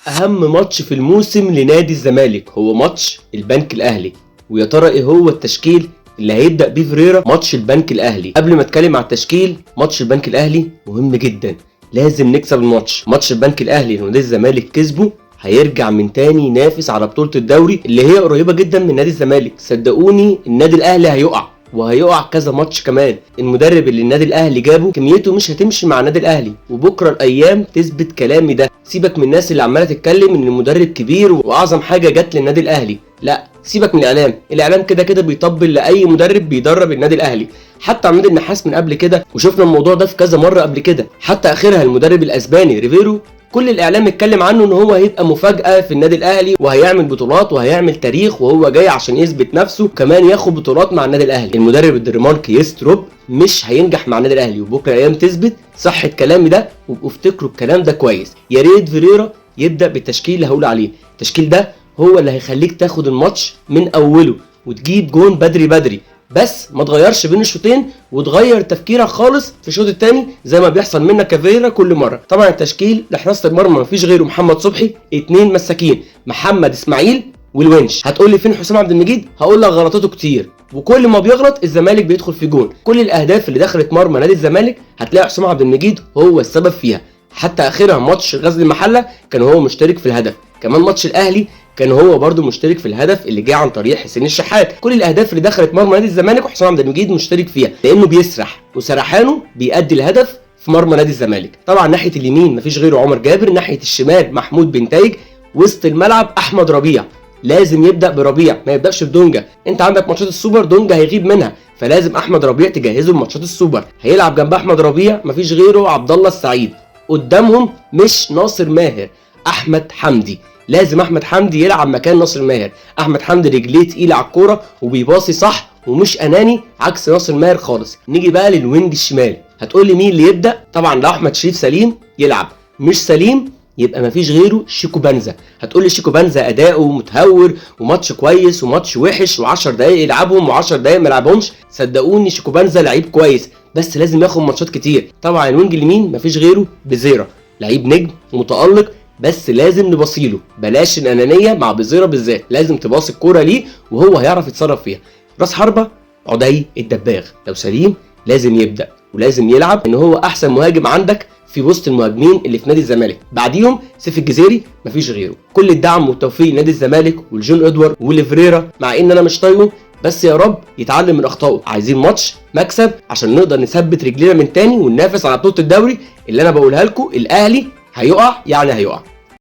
اهم ماتش في الموسم لنادي الزمالك هو ماتش البنك الاهلي. ويا ترى ايه هو التشكيل اللي هيبدأ بيه فيريرا ماتش البنك الاهلي؟ قبل ما اتكلم على التشكيل، ماتش البنك الاهلي مهم جدا، لازم نكسب الماتش. ماتش البنك الاهلي لو نادي الزمالك كسبه هيرجع من تاني ينافس على بطولة الدوري اللي هي قريبة جدا من نادي الزمالك. صدقوني النادي الاهلي هيقع، وهيقع كذا ماتش كمان. المدرب اللي النادي الاهلي جابه كميته مش هتمشي مع النادي الاهلي، وبكره الايام تثبت كلامي ده. سيبك من الناس اللي عماله تتكلم ان المدرب كبير واعظم حاجه جت للنادي الاهلي، لا سيبك من الاعلام كده كده بيطبل لاي مدرب بيدرب النادي الاهلي. حتى عماد النحاس من قبل كده، وشفنا الموضوع ده في كذا مره قبل كده. حتى اخرها المدرب الاسباني ريفيرو، كل الاعلام اتكلم عنه ان هو هيبقى مفاجاه في النادي الاهلي وهيعمل بطولات وهيعمل تاريخ، وهو جاي عشان يثبت نفسه وكمان ياخد بطولات مع النادي الاهلي. المدرب الدنماركي يستروب مش هينجح مع النادي الاهلي، وبكره ايام تثبت صحه كلامي ده، وابقوا افتكروا الكلام ده كويس. يا ريت فيريرا يبدا بالتشكيل اللي هقول عليه. التشكيل ده هو اللي هيخليك تاخد الماتش من اوله وتجيب جون بدري بدري، بس ما تغيرش بين الشوطين وتغير تفكيرك خالص في الشوط الثاني زي ما بيحصل منك كفيرا كل مره. طبعا التشكيل لحراسه المرمى مفيش غيره محمد صبحي، 2 مساكين محمد اسماعيل والونش. هتقول لي فين حسام عبد المجيد؟ هقول لك غلطاته كتير، وكل ما بيغلط الزمالك بيدخل في جون. كل الاهداف اللي دخلت مرمى نادي الزمالك هتلاقي حسام عبد المجيد هو السبب فيها. حتى اخرها ماتش غزل المحله كان هو مشترك في الهدف، كمان ماتش الاهلي كان هو برده مشترك في الهدف اللي جه عن طريق حسين الشحات. كل الاهداف اللي دخلت مرمى نادي الزمالك وحسام عبد المجيد مشترك فيها، لانه بيسرح وسرحانه بيؤدي الهدف في مرمى نادي الزمالك. طبعا ناحيه اليمين مفيش غيره عمر جابر، ناحيه الشمال محمود بنتايج، وسط الملعب احمد ربيع. لازم يبدا بربيع، ما يبداش بدونجا. انت عندك ماتشات السوبر دونجا هيغيب منها، فلازم احمد ربيع تجهزه لماتشات السوبر. هيلعب جنب احمد ربيع مفيش غيره عبد الله السعيد. قدامهم مش ناصر ماهر، احمد حمدي. لازم احمد حمدي يلعب مكان ناصر ماهر. احمد حمدي رجليه تقيله على الكوره وبيباصي صح ومش اناني عكس ناصر ماهر خالص. نيجي بقى للوينج الشمال، هتقول لي مين اللي يبدا؟ طبعا لو احمد شريف سليم يلعب، مش سليم يبقى مفيش غيره شيكو بنزا. هتقول لي شيكو بنزا اداؤه متهور وماتش كويس وماتش وحش و10 دقايق يلعبهم و10 دقايق ما يلعبهمش. صدقوني شيكو بنزا لعيب كويس، بس لازم ياخد ماتشات كتير. طبعا الوينج اليمين مفيش غيره بزيرا، لعيب نجم ومتالق، بس لازم نباصيله. بلاش الانانيه مع بزيرا بالذات، لازم تباصي الكوره ليه وهو هيعرف يتصرف فيها. راس حربه عدي الدباغ لو سليم لازم يبدا ولازم يلعب، ان هو احسن مهاجم عندك في وسط المهاجمين اللي في نادي الزمالك. بعديهم سيف الجزيري مفيش غيره. كل الدعم والتوفيق لنادي الزمالك والجون ادوارد ولفريرا، مع ان انا مش طايقه، بس يا رب يتعلم من اخطائه. عايزين ماتش مكسب عشان نقدر نثبت رجلينا من تاني وننافس على بطوله الدوري اللي انا بقولها لكم. الاهلي هيقع يعني هيقع.